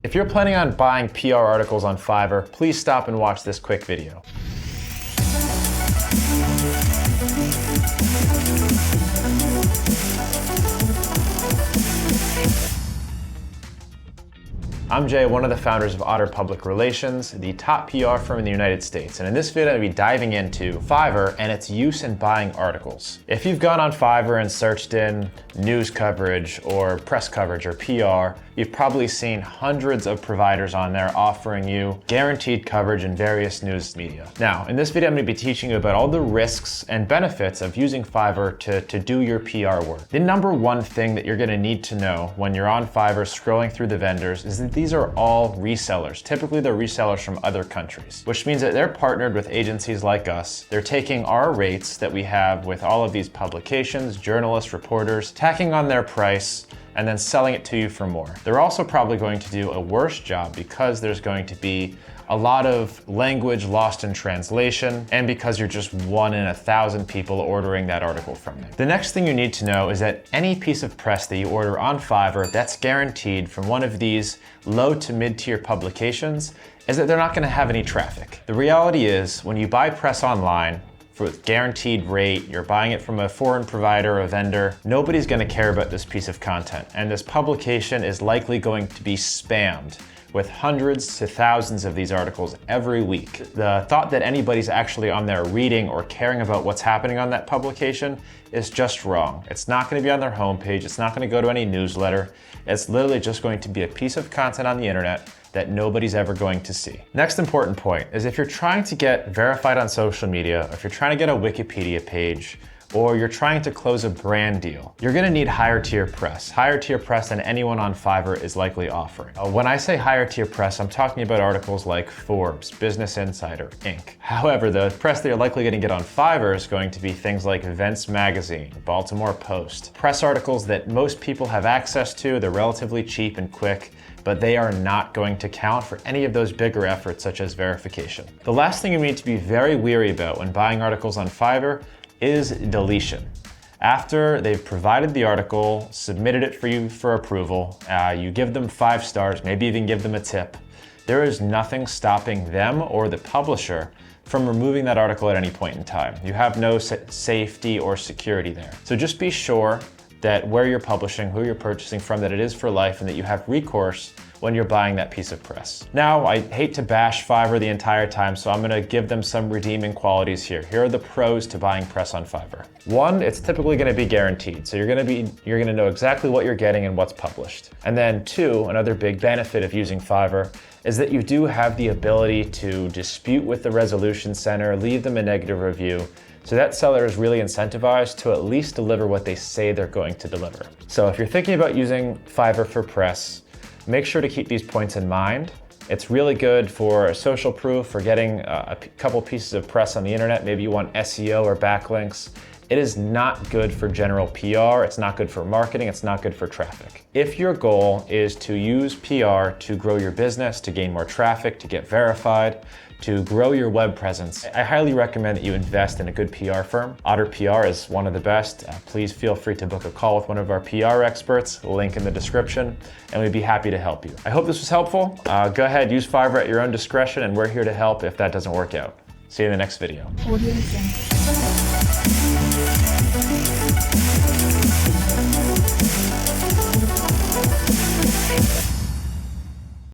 If you're planning on buying PR articles on Fiverr, please stop and watch this quick video. I'm Jay, one of the founders of Otter Public Relations, the top PR firm in the United States. And in this video, I'll be diving into Fiverr and its use in buying articles. If you've gone on Fiverr and searched in news coverage or press coverage or PR, you've probably seen hundreds of providers on there offering you guaranteed coverage in various news media. Now, in this video, I'm going to be teaching you about all the risks and benefits of using Fiverr to do your PR work. The number one thing that you're going to need to know when you're on Fiverr scrolling through the vendors is that these are all resellers. Typically, they're resellers from other countries, which means that they're partnered with agencies like us. They're taking our rates that we have with all of these publications, journalists, reporters, tacking on their price, and then selling it to you for more. They're also probably going to do a worse job because there's going to be a lot of language lost in translation, and because you're just one in 1,000 people ordering that article from them. The next thing you need to know is that any piece of press that you order on Fiverr that's guaranteed from one of these low to mid-tier publications is that they're not gonna have any traffic. The reality is, when you buy press online, with guaranteed rate, you're buying it from a foreign provider or a vendor, nobody's gonna care about this piece of content. And this publication is likely going to be spammed with hundreds to thousands of these articles every week. The thought that anybody's actually on there reading or caring about what's happening on that publication is just wrong. It's not gonna be on their homepage, it's not gonna go to any newsletter, it's literally just going to be a piece of content on the internet that nobody's ever going to see. Next important point is if you're trying to get verified on social media, or if you're trying to get a Wikipedia page, or you're trying to close a brand deal, you're gonna need higher tier press than anyone on Fiverr is likely offering. When I say higher tier press, I'm talking about articles like Forbes, Business Insider, Inc. However, the press that you're likely gonna get on Fiverr is going to be things like Events Magazine, Baltimore Post, press articles that most people have access to, they're relatively cheap and quick, but they are not going to count for any of those bigger efforts such as verification. The last thing you need to be very wary about when buying articles on Fiverr is deletion. After they've provided the article, submitted it for you for approval, you give them 5 stars, maybe even give them a tip, there is nothing stopping them or the publisher from removing that article at any point in time. You have no safety or security there. So just be sure that where you're publishing, who you're purchasing from, that it is for life and that you have recourse when you're buying that piece of press. Now, I hate to bash Fiverr the entire time, so I'm gonna give them some redeeming qualities here. Here are the pros to buying press on Fiverr. 1, it's typically gonna be guaranteed. So you're gonna know exactly what you're getting and what's published. And then 2, another big benefit of using Fiverr is that you do have the ability to dispute with the resolution center, leave them a negative review, so that seller is really incentivized to at least deliver what they say they're going to deliver. So if you're thinking about using Fiverr for press, make sure to keep these points in mind. It's really good for social proof, for getting a couple pieces of press on the internet. Maybe you want SEO or backlinks. It is not good for general PR, it's not good for marketing, it's not good for traffic. If your goal is to use PR to grow your business, to gain more traffic, to get verified, to grow your web presence, I highly recommend that you invest in a good PR firm. Otter PR is one of the best. Please feel free to book a call with one of our PR experts, link in the description, and we'd be happy to help you. I hope this was helpful. Go ahead, use Fiverr at your own discretion, and we're here to help if that doesn't work out. See you in the next video.